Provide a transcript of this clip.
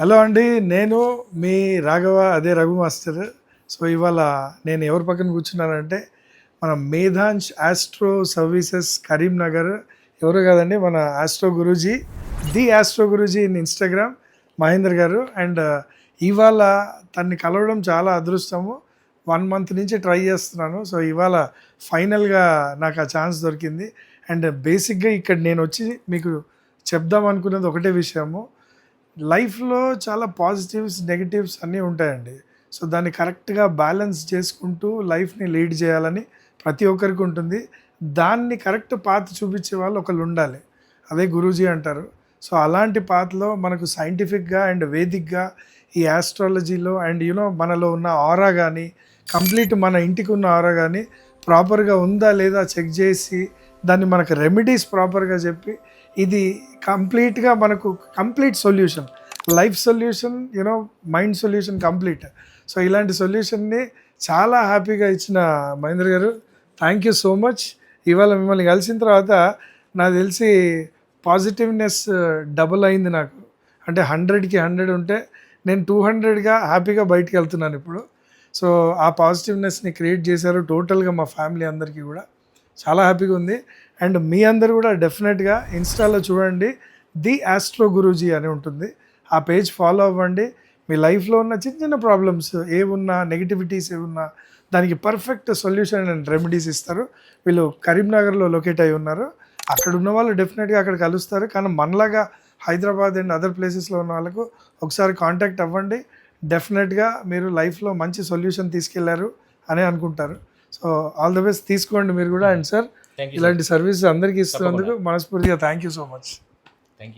Hello అండి, నేను మీ రాఘవ, అదే రఘు మాస్టర్. సో ఇవాళ నేను ఎవరి పక్కన కూర్చున్నానంటే మన మేధాంశ్ ఆస్ట్రో సర్వీసెస్ కరీంనగర్. ఎవరు కాదండి, మన astro Guruji, the astro Guruji in Instagram, Mahender గారు. అండ్ ఇవాళ తన్ని కలవడం చాలా అదృష్టము. 1 మంత్ నుంచి ట్రై చేస్తున్నాను. సో ఇవాళ ఫైనల్గా నాకు ఆ ఛాన్స్ దొరికింది. అండ్ బేసిక్గా ఇక్కడ నేను వచ్చి మీకు చెప్దాం అనుకున్నది ఒకటే విషయము. లైఫ్లో చాలా పాజిటివ్స్ నెగిటివ్స్ అన్నీ ఉంటాయండి. సో దాన్ని కరెక్ట్గా బ్యాలెన్స్ చేసుకుంటూ లైఫ్ని లీడ్ చేయాలని ప్రతి ఒక్కరికి ఉంటుంది. దాన్ని కరెక్ట్ పాత్ చూపించే వాళ్ళు ఒకళ్ళు ఉండాలి, అదే గురూజీ అంటారు. సో అలాంటి పాత్లో మనకు సైంటిఫిక్గా అండ్ వేదిక్గా ఈ ఆస్ట్రాలజీలో అండ్ మనలో ఉన్న ఆరా కానీ, కంప్లీట్ మన ఇంటికి ఉన్న ఆరా కానీ ప్రాపర్గా ఉందా లేదా చెక్ చేసి దాన్ని మనకు రెమెడీస్ ప్రాపర్గా చెప్పి ఇది కంప్లీట్గా మనకు complete solution, life solution, mind solution complete. So ఇలాంటి సొల్యూషన్ని చాలా హ్యాపీగా ఇచ్చిన మహేంద్ర గారు, థ్యాంక్ యూ సో మచ్. ఇవాళ మిమ్మల్ని కలిసిన తర్వాత నాకు తెలిసి పాజిటివ్నెస్ డబుల్ అయింది నాకు. అంటే 100కి 100 ఉంటే నేను 200గా హ్యాపీగా బయటికి వెళ్తున్నాను ఇప్పుడు. సో ఆ పాజిటివ్నెస్ని క్రియేట్ చేశారు టోటల్గా మా ఫ్యామిలీ అందరికీ కూడా. చాలా హ్యాపీగా ఉంది. అండ్ మీ అందరు కూడా డెఫినెట్గా ఇన్స్టాలో చూడండి, ది ఆస్ట్రో గురూజీ అని ఉంటుంది. ఆ పేజ్ ఫాలో అవ్వండి. మీ లైఫ్లో ఉన్న చిన్న చిన్న ప్రాబ్లమ్స్ ఏమున్నా, నెగిటివిటీస్ ఏమున్నా దానికి పర్ఫెక్ట్ సొల్యూషన్ అండ్ రెమెడీస్ ఇస్తారు. వీళ్ళు కరీంనగర్లో లొకేట్ అయి ఉన్నారు. అక్కడ ఉన్న వాళ్ళు డెఫినెట్గా అక్కడ కలుస్తారు. కానీ మనలాగా హైదరాబాద్ అండ్ అదర్ ప్లేసెస్లో ఉన్న వాళ్ళకు ఒకసారి కాంటాక్ట్ అవ్వండి. డెఫినెట్గా మీరు లైఫ్లో మంచి సొల్యూషన్ తీసుకెళ్లారు అని అనుకుంటారు. సో ఆల్ ద బెస్ట్, తీసుకోండి మీరు కూడా. అండ్ సార్, ఇలాంటి సర్వీస్ అందరికీ ఇస్తున్నందుకు మనస్ఫూర్తిగా thank you so much. Thank you.